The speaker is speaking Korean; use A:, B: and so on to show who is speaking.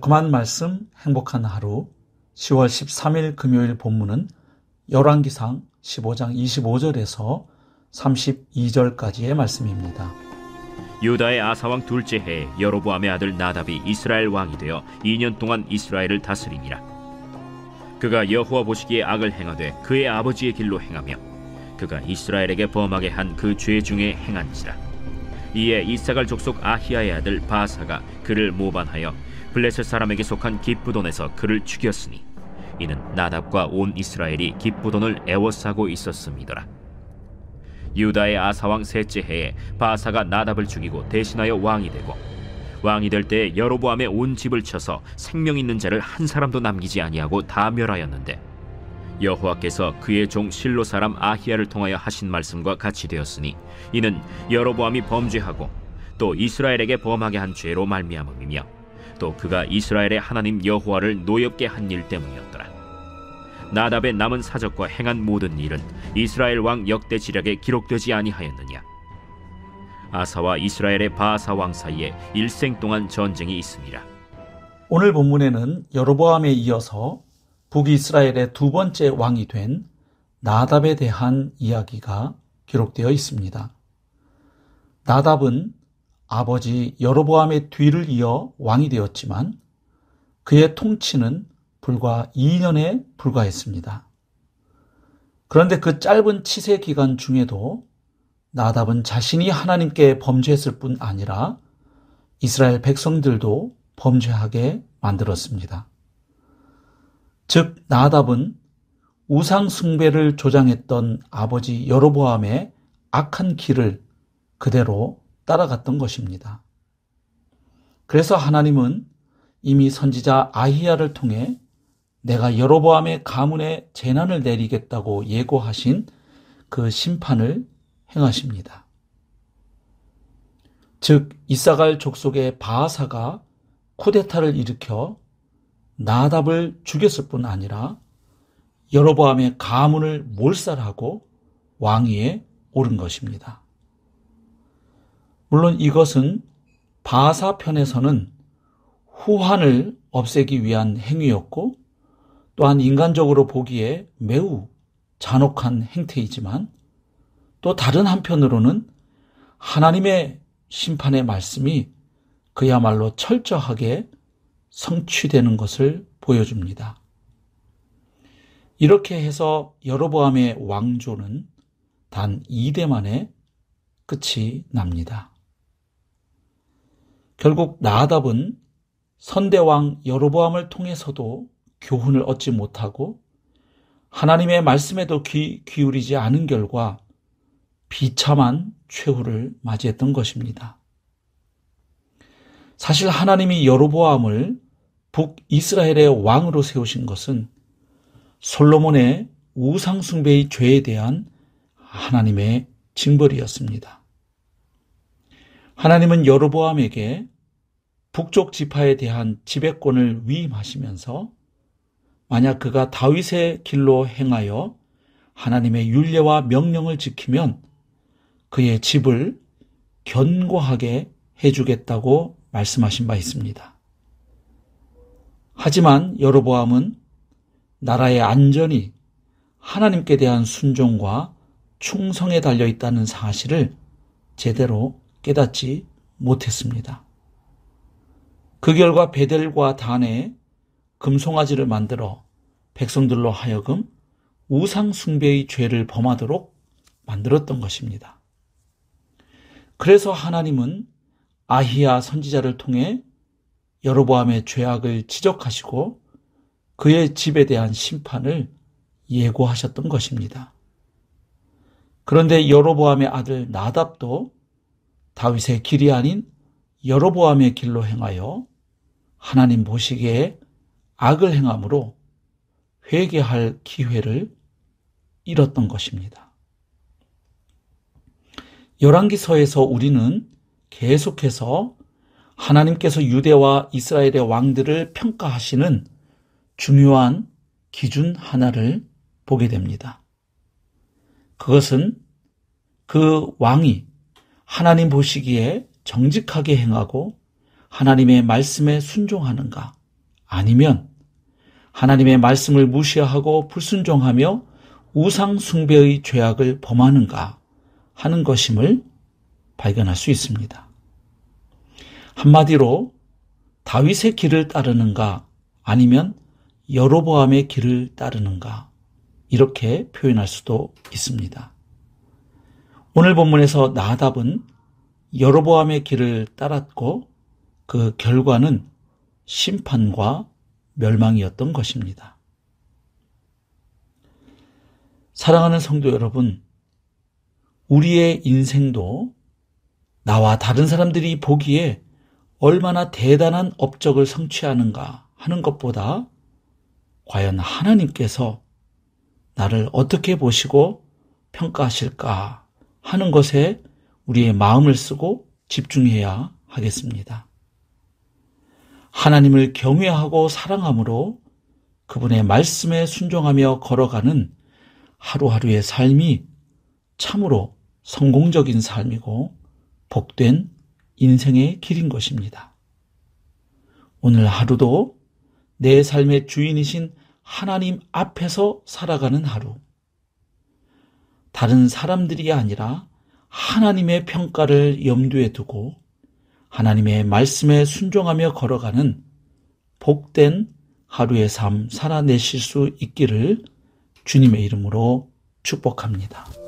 A: 달콤한 말씀, 행복한 하루 10월 13일 금요일 본문은 열왕기상 15장 25절에서 32절까지의 말씀입니다.
B: 유다의 아사왕 둘째 해에 여로보암의 아들 나답이 이스라엘 왕이 되어 2년 동안 이스라엘을 다스리니라. 그가 여호와 보시기에 악을 행하되 그의 아버지의 길로 행하며 그가 이스라엘에게 범하게 한 그 죄 중에 행한지라. 이에 이사갈 족속 아히야의 아들 바사가 그를 모반하여 블레셋 사람에게 속한 깁부돈에서 그를 죽였으니 이는 나답과 온 이스라엘이 깁부돈을 애워싸고 있었음이더라. 유다의 아사왕 셋째 해에 바사가 나답을 죽이고 대신하여 왕이 되고 왕이 될 때에 여로보암의 온 집을 쳐서 생명 있는 자를 한 사람도 남기지 아니하고 다 멸하였는데 여호와께서 그의 종 실로 사람 아히야를 통하여 하신 말씀과 같이 되었으니 이는 여로보암이 범죄하고 또 이스라엘에게 범하게 한 죄로 말미암음이며 또 그가 이스라엘의 하나님 여호와를 노엽게 한 일 때문이었더라. 나답의 남은 사적과 행한 모든 일은 이스라엘 왕 역대 지략에 기록되지 아니하였느냐. 아사와 이스라엘의 바사 왕 사이에 일생 동안 전쟁이 있으니라.
A: 오늘 본문에는 여로보암에 이어서 북이스라엘의 두 번째 왕이 된 나답에 대한 이야기가 기록되어 있습니다. 나답은 아버지 여로보암의 뒤를 이어 왕이 되었지만 그의 통치는 불과 2년에 불과했습니다. 그런데 그 짧은 치세 기간 중에도 나답은 자신이 하나님께 범죄했을 뿐 아니라 이스라엘 백성들도 범죄하게 만들었습니다. 즉 나답은 우상 숭배를 조장했던 아버지 여로보암의 악한 길을 그대로 따라갔던 것입니다. 그래서 하나님은 이미 선지자 아히야를 통해 내가 여로보암의 가문에 재난을 내리겠다고 예고하신 그 심판을 행하십니다. 즉 이사갈 족속의 바하사가 쿠데타를 일으켜 나답을 죽였을 뿐 아니라 여로보암의 가문을 몰살하고 왕위에 오른 것입니다. 물론 이것은 바하사 편에서는 후환을 없애기 위한 행위였고 또한 인간적으로 보기에 매우 잔혹한 행태이지만 또 다른 한편으로는 하나님의 심판의 말씀이 그야말로 철저하게 성취되는 것을 보여줍니다. 이렇게 해서 여로보암의 왕조는 단 2대 만에 끝이 납니다. 결국 나답은 선대왕 여로보암을 통해서도 교훈을 얻지 못하고 하나님의 말씀에도 귀 기울이지 않은 결과 비참한 최후를 맞이했던 것입니다. 사실 하나님이 여로보암을 북이스라엘의 왕으로 세우신 것은 솔로몬의 우상숭배의 죄에 대한 하나님의 징벌이었습니다. 하나님은 여로보암에게 북쪽 지파에 대한 지배권을 위임하시면서 만약 그가 다윗의 길로 행하여 하나님의 율례와 명령을 지키면 그의 집을 견고하게 해주겠다고 말씀하신 바 있습니다. 하지만 여로보암은 나라의 안전이 하나님께 대한 순종과 충성에 달려 있다는 사실을 제대로 깨닫지 못했습니다. 그 결과 베델과 단에 금송아지를 만들어 백성들로 하여금 우상 숭배의 죄를 범하도록 만들었던 것입니다. 그래서 하나님은 아히야 선지자를 통해 여로보암의 죄악을 지적하시고 그의 집에 대한 심판을 예고하셨던 것입니다. 그런데 여로보암의 아들 나답도 다윗의 길이 아닌 여로보암의 길로 행하여 하나님 보시기에 악을 행함으로 회개할 기회를 잃었던 것입니다. 열왕기서에서 우리는 계속해서 하나님께서 유대와 이스라엘의 왕들을 평가하시는 중요한 기준 하나를 보게 됩니다. 그것은 그 왕이 하나님 보시기에 정직하게 행하고 하나님의 말씀에 순종하는가, 아니면 하나님의 말씀을 무시하고 불순종하며 우상 숭배의 죄악을 범하는가 하는 것임을 발견할 수 있습니다. 한마디로 다윗의 길을 따르는가 아니면 여로보암의 길을 따르는가 이렇게 표현할 수도 있습니다. 오늘 본문에서 나답은 여로보암의 길을 따랐고 그 결과는 심판과 멸망이었던 것입니다. 사랑하는 성도 여러분, 우리의 인생도 나와 다른 사람들이 보기에 얼마나 대단한 업적을 성취하는가 하는 것보다 과연 하나님께서 나를 어떻게 보시고 평가하실까 하는 것에 우리의 마음을 쓰고 집중해야 하겠습니다. 하나님을 경외하고 사랑함으로 그분의 말씀에 순종하며 걸어가는 하루하루의 삶이 참으로 성공적인 삶이고 복된 인생의 길인 것입니다. 오늘 하루도 내 삶의 주인이신 하나님 앞에서 살아가는 하루, 다른 사람들이 아니라 하나님의 평가를 염두에 두고 하나님의 말씀에 순종하며 걸어가는 복된 하루의 삶 살아내실 수 있기를 주님의 이름으로 축복합니다.